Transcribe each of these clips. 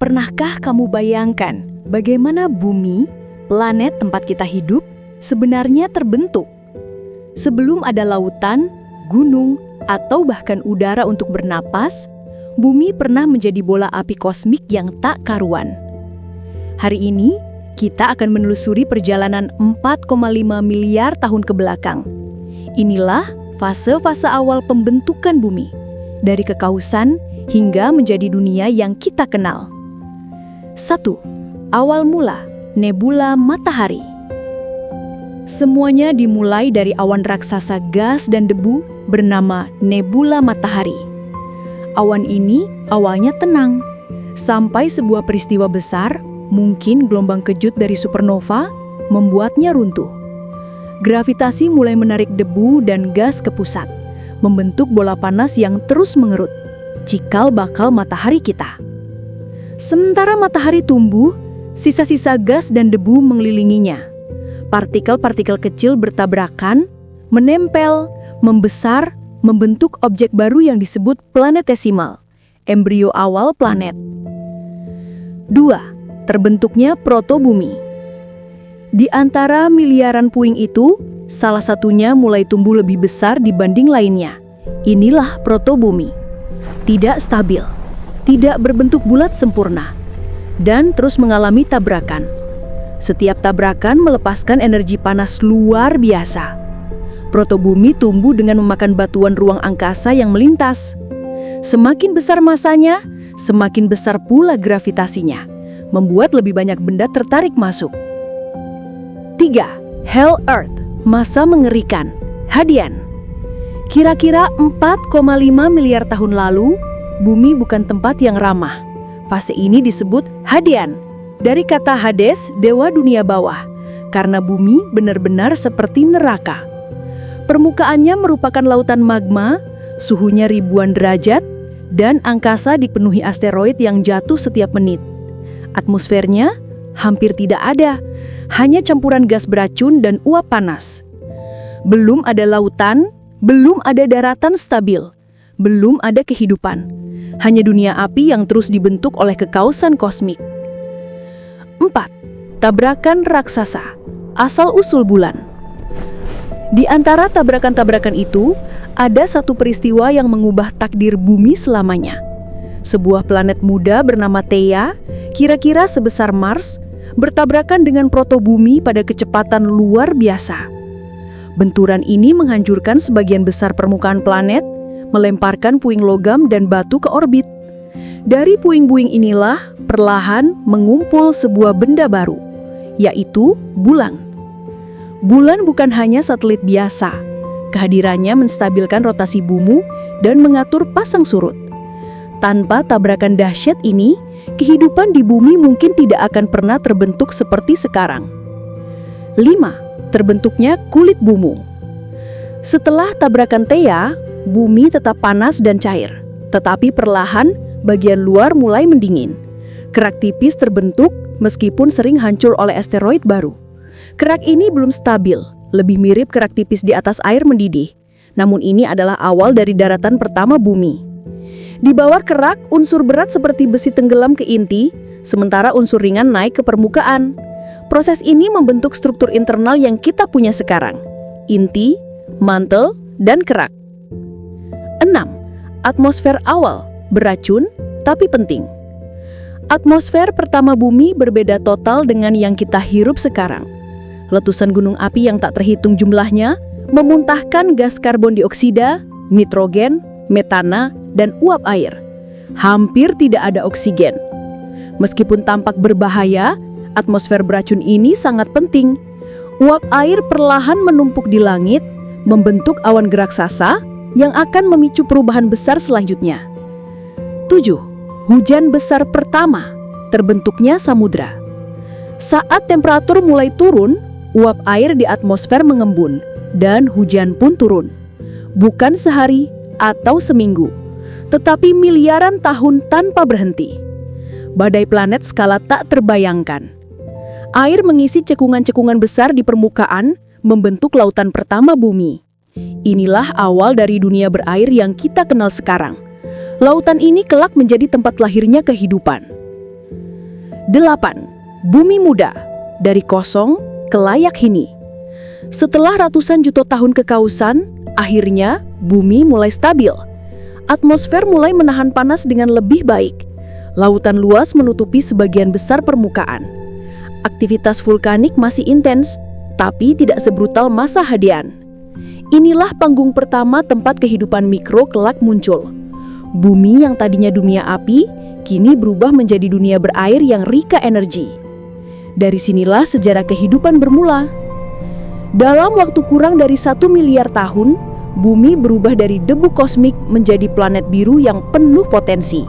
Pernahkah kamu bayangkan bagaimana bumi, planet tempat kita hidup, sebenarnya terbentuk? Sebelum ada lautan, gunung, atau bahkan udara untuk bernapas, bumi pernah menjadi bola api kosmik yang tak karuan. Hari ini, kita akan menelusuri perjalanan 4,5 miliar tahun ke belakang. Inilah fase-fase awal pembentukan bumi, dari kekausan hingga menjadi dunia yang kita kenal. 1. Awal mula, nebula matahari. Semuanya dimulai dari awan raksasa gas dan debu bernama nebula matahari. Awan ini awalnya tenang, sampai sebuah peristiwa besar, mungkin gelombang kejut dari supernova, membuatnya runtuh. Gravitasi mulai menarik debu dan gas ke pusat, membentuk bola panas yang terus mengerut, cikal bakal matahari kita. Sementara matahari tumbuh, sisa-sisa gas dan debu mengelilinginya. Partikel-partikel kecil bertabrakan, menempel, membesar, membentuk objek baru yang disebut planetesimal, embrio awal planet. 2. Terbentuknya protobumi. Di antara miliaran puing itu, salah satunya mulai tumbuh lebih besar dibanding lainnya. Inilah protobumi. Tidak stabil, tidak berbentuk bulat sempurna, dan terus mengalami tabrakan. Setiap tabrakan melepaskan energi panas luar biasa. Protobumi tumbuh dengan memakan batuan ruang angkasa yang melintas. Semakin besar masanya, semakin besar pula gravitasinya, membuat lebih banyak benda tertarik masuk. 3. Hell Earth, masa mengerikan, Hadian. Kira-kira 4,5 miliar tahun lalu, bumi bukan tempat yang ramah. Fase ini disebut Hadian, dari kata Hades, dewa dunia bawah, karena bumi benar-benar seperti neraka. Permukaannya merupakan lautan magma, suhunya ribuan derajat, dan angkasa dipenuhi asteroid yang jatuh setiap menit. Atmosfernya hampir tidak ada, hanya campuran gas beracun dan uap panas. Belum ada lautan, belum ada daratan stabil, belum ada kehidupan. Hanya dunia api yang terus dibentuk oleh kekausan kosmik. 4. Tabrakan raksasa, asal-usul bulan. Di antara tabrakan-tabrakan itu, ada satu peristiwa yang mengubah takdir bumi selamanya. Sebuah planet muda bernama Theia, kira-kira sebesar Mars, bertabrakan dengan protobumi pada kecepatan luar biasa. Benturan ini menghancurkan sebagian besar permukaan planet, melemparkan puing logam dan batu ke orbit. Dari puing-puing inilah perlahan mengumpul sebuah benda baru, yaitu bulan. Bulan bukan hanya satelit biasa. Kehadirannya menstabilkan rotasi bumi dan mengatur pasang surut. Tanpa tabrakan dahsyat ini, kehidupan di bumi mungkin tidak akan pernah terbentuk seperti sekarang. 5. Terbentuknya kulit bumi. Setelah tabrakan Theia, bumi tetap panas dan cair, tetapi perlahan bagian luar mulai mendingin. Kerak tipis terbentuk meskipun sering hancur oleh asteroid baru. Kerak ini belum stabil, lebih mirip kerak tipis di atas air mendidih. Namun ini adalah awal dari daratan pertama bumi. Di bawah kerak, unsur berat seperti besi tenggelam ke inti, sementara unsur ringan naik ke permukaan. Proses ini membentuk struktur internal yang kita punya sekarang: inti, mantel, dan kerak. 6. Atmosfer awal, beracun tapi penting. Atmosfer pertama bumi berbeda total dengan yang kita hirup sekarang. Letusan gunung api yang tak terhitung jumlahnya memuntahkan gas karbon dioksida, nitrogen, metana, dan uap air. Hampir tidak ada oksigen. Meskipun tampak berbahaya, atmosfer beracun ini sangat penting. Uap air perlahan menumpuk di langit, membentuk awan geraksasa yang akan memicu perubahan besar selanjutnya. 7. Hujan besar pertama, terbentuknya samudra. Saat temperatur mulai turun, uap air di atmosfer mengembun, dan hujan pun turun. Bukan sehari atau seminggu, tetapi miliaran tahun tanpa berhenti. Badai planet skala tak terbayangkan. Air mengisi cekungan-cekungan besar di permukaan, membentuk lautan pertama bumi. Inilah awal dari dunia berair yang kita kenal sekarang. Lautan ini kelak menjadi tempat lahirnya kehidupan. 8. Bumi muda, dari kosong ke layak hini. Setelah ratusan juta tahun kekausan, akhirnya bumi mulai stabil. Atmosfer mulai menahan panas dengan lebih baik. Lautan luas menutupi sebagian besar permukaan. Aktivitas vulkanik masih intens, tapi tidak sebrutal masa Hadian. Inilah panggung pertama tempat kehidupan mikro kelak muncul. Bumi yang tadinya dunia api, kini berubah menjadi dunia berair yang rika energi. Dari sinilah sejarah kehidupan bermula. Dalam waktu kurang dari 1 miliar tahun, bumi berubah dari debu kosmik menjadi planet biru yang penuh potensi.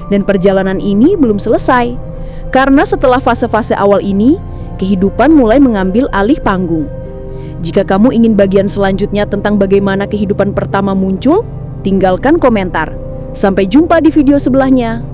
Dan perjalanan ini belum selesai, karena setelah fase-fase awal ini, kehidupan mulai mengambil alih panggung. Jika kamu ingin bagian selanjutnya tentang bagaimana kehidupan pertama muncul, tinggalkan komentar. Sampai jumpa di video sebelahnya.